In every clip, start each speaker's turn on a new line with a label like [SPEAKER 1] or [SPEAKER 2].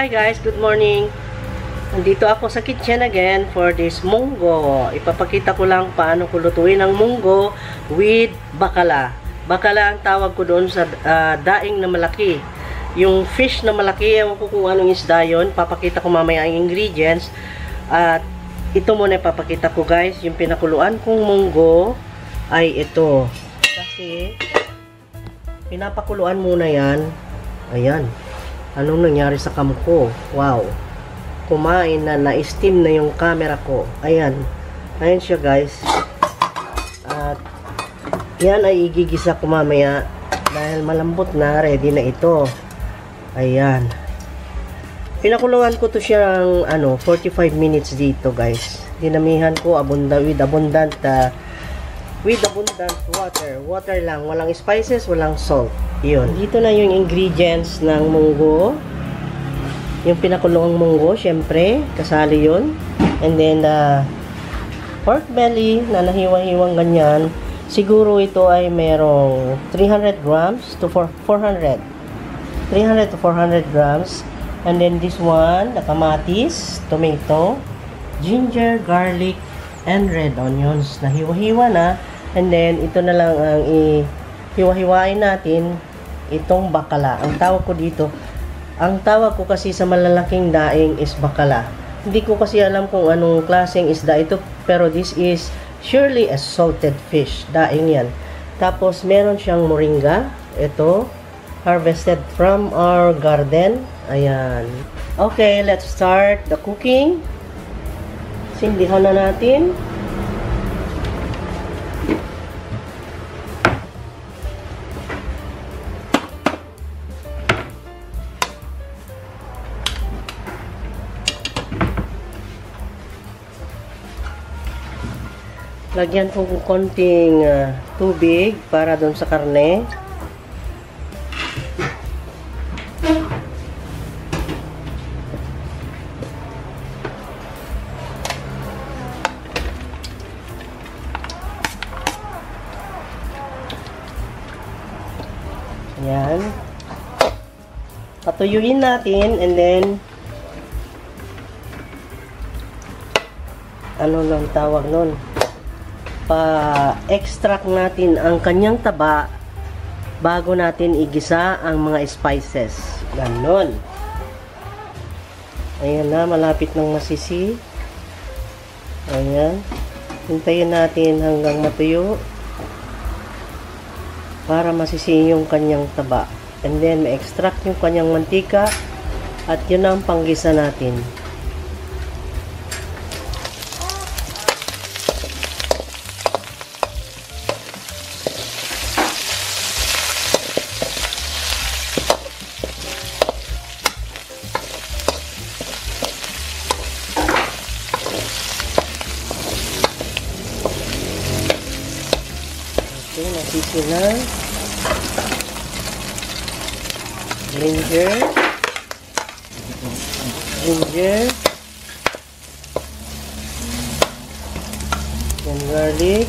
[SPEAKER 1] Hi guys, good morning. Nandito ako sa kitchen again for this munggo. Ipapakita ko lang paano ko lutuin ang munggo with bakala. Bakala ang tawag ko doon sa daing na malaki. Yung fish na malaki, ewan ko kung anong isda yun. Papakita ko mamaya ang ingredients. At ito muna ipapakita ko guys. Yung pinakuluan kong munggo ay ito. Kasi pinapakuluan muna yan. Ayan. Anong nangyari sa cam ko? Wow. Kumain na, na-steam na yung camera ko. Ayan. Ayan siya guys. At yan ay igigisa ko mamaya. Dahil malambot na, ready na ito. Ayan. Pinakulungan ko to siya ng 45 minutes dito guys. Dinamihan ko with abundant water. Water lang. Walang spices, walang salt. Yun. Dito na yung ingredients ng munggo. Yung pinakulong munggo, syempre, kasali yun. And then, pork belly na nahiwa-hiwang ganyan. Siguro ito ay merong 300 grams to 400. 300 to 400 grams. And then this one, the kamatis, tomato, ginger, garlic, and red onions. Nahiwa-hiwa na. And then, ito na lang ang hiwa-hiwain natin itong bakala. Ang tawag ko dito, ang tawag ko kasi sa malalaking daing is bakala. Hindi ko kasi alam kung anong klaseng isda ito, pero this is surely a salted fish. Daing yan. Tapos, meron siyang moringa. Ito, harvested from our garden. Ayan. Okay, let's start the cooking. Sindihan na natin. Lagyan ko konting tubig para doon sa karne. Ayan. Patuyuin natin and then ano lang tawag nun? Pa-extract natin ang kanyang taba bago natin igisa ang mga spices. Ganon. Ayan na, malapit nang masisi. Ayan. Hintayin natin hanggang matuyo para masisi yung kanyang taba. And then, ma-extract yung kanyang mantika at yun ang panggisa natin. Okay, nasisi na. Ginger, and garlic,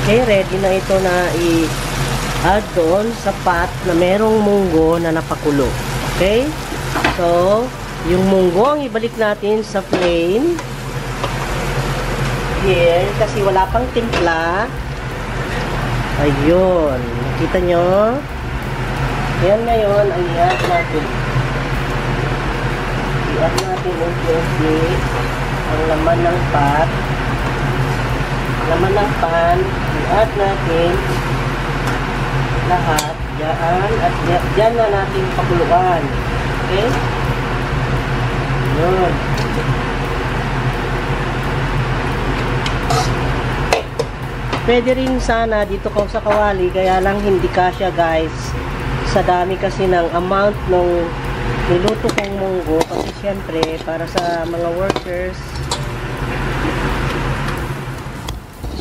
[SPEAKER 1] Okay, ready na ito na i-add doon sa pot na merong munggo na napakulo. Okay? So, yung munggo ang ibalik natin sa flame. Here, kasi wala pang timpla. Ayun. Nakita nyo? Yan ngayon, ang i-add natin. I-add natin unti-unti ang laman ng pot. Laman ng pan. I-add natin lahat. Diyan. At diyan na natin pakuluan. Okay? Yun. Pwede rin sana dito ko sa kawali, kaya lang hindi kasya guys. Sa dami kasi ng amount ng niluto kong munggo. Kasi syempre, para sa mga workers,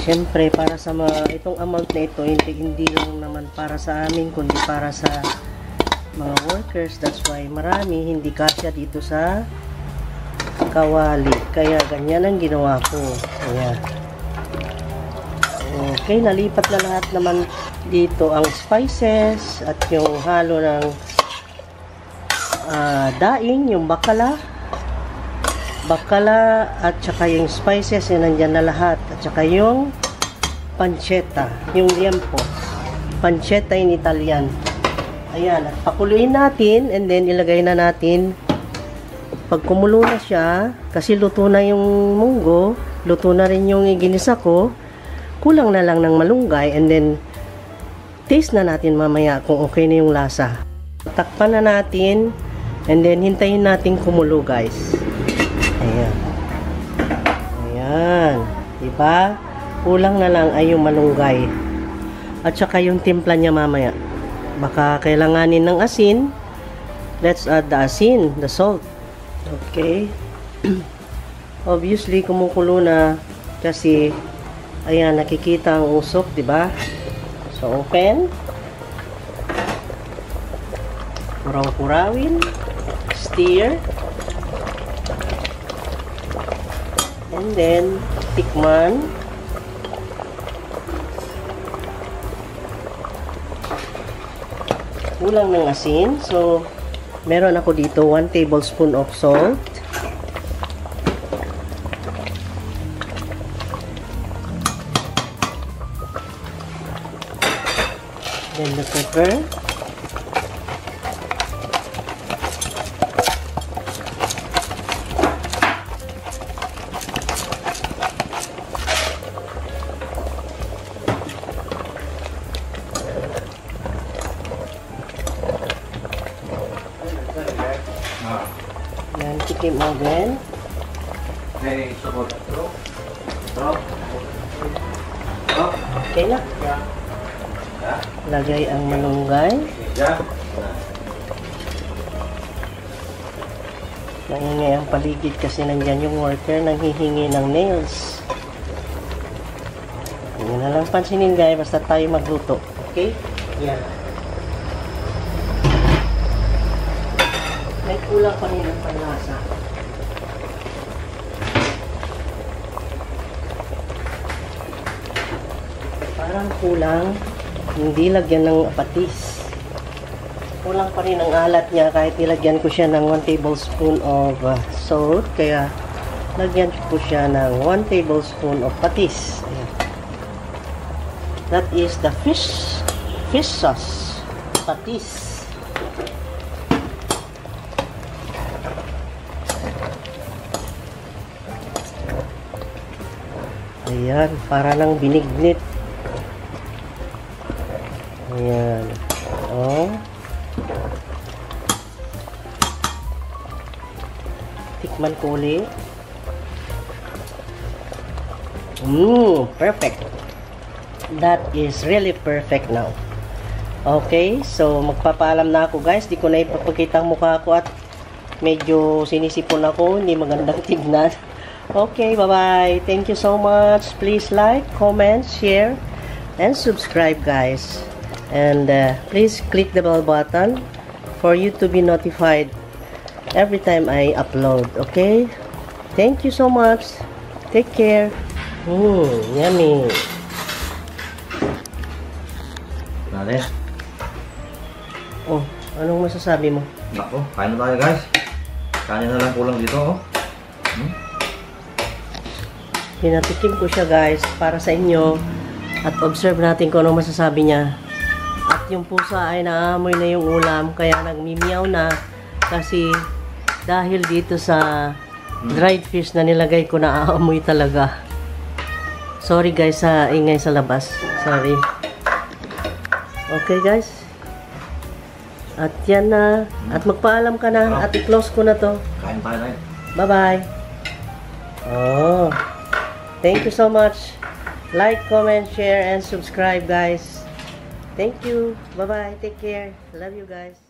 [SPEAKER 1] syempre, para sa mga, itong amount na ito, hindi lang naman para sa amin, kundi para sa mga workers. That's why marami, hindi kasya dito sa kawali. Kaya ganyan ang ginawa ko. Ayan. Okay, nalipat na lahat naman dito ang spices at yung halo ng daing, yung bakala at saka yung spices, yun nandyan na lahat. At saka yung pancetta, yung liempo. Pancetta in Italian. Ayan, at pakuluin natin and then ilagay na natin. Pag kumulo na siya, kasi luto na yung munggo, luto na rin yung ginisa ko, kulang na lang ng malunggay and then taste na natin mamaya kung okay na yung lasa. Takpan na natin and then hintayin natin kumulo guys. Ayan. Ayan. Diba? Kulang na lang ay yung malunggay. At saka yung timpla niya mamaya. Baka kailanganin ng asin. Let's add the asin, the salt. Okay. Obviously, kumukulo na kasi ayan, nakikita ang usok, di ba? So, open. Kuraw-kurawin. Stir. And then, tikman. Kulang ng asin. So, meron ako dito 1 tablespoon of salt. Then the pepper. Then tikim again. Okay na. Lagay ang malunggay. Nangingay ang paligid kasi nandyan yung worker nanghihingi ng nails. Hindi na lang pansinin guys, basta tayo magluto. Okay? Yan. May kulang pa rin ang panlasa. Parang kulang. Hindi lagyan ng patis. Kulang pa rin ang alat niya kahit nilagyan ko siya ng 1 tablespoon of salt. Kaya lagyan ko siya ng 1 tablespoon of patis. Ayan. That is the fish sauce. Patis. Ayan, para lang binignit. Ayan. Oh. Tikman ko ulit. Perfect. That is really perfect now. Okay, so magpapaalam na ako guys. Di ko na ipapakita ang mukha ko at medyo sinisipon ako. Hindi magandang tignan. Okay, bye-bye. Thank you so much. Please like, comment, share, and subscribe guys. And please click the bell button for you to be notified every time I upload. Okay? Thank you so much. Take care. Yummy.
[SPEAKER 2] natin.
[SPEAKER 1] Oh, anong masasabi mo?
[SPEAKER 2] Nako, kain na tayo guys. Kanin na lang kulang dito, oh.
[SPEAKER 1] Pinatikim ko siya guys para sa inyo at observe natin kung anong masasabi niya. At yung pusa ay naamoy na yung ulam kaya nagmimiyaw na kasi dahil dito sa dried fish na nilagay ko na aamoy talaga. Sorry guys sa ingay sa labas. Sorry. Okay guys. At yan na. At magpaalam ka na at i-close ko na to.
[SPEAKER 2] Kain tayo na.
[SPEAKER 1] Bye-bye. Oh. Thank you so much. Like, comment, share, and subscribe, guys. Thank you. Bye-bye. Take care. Love you, guys.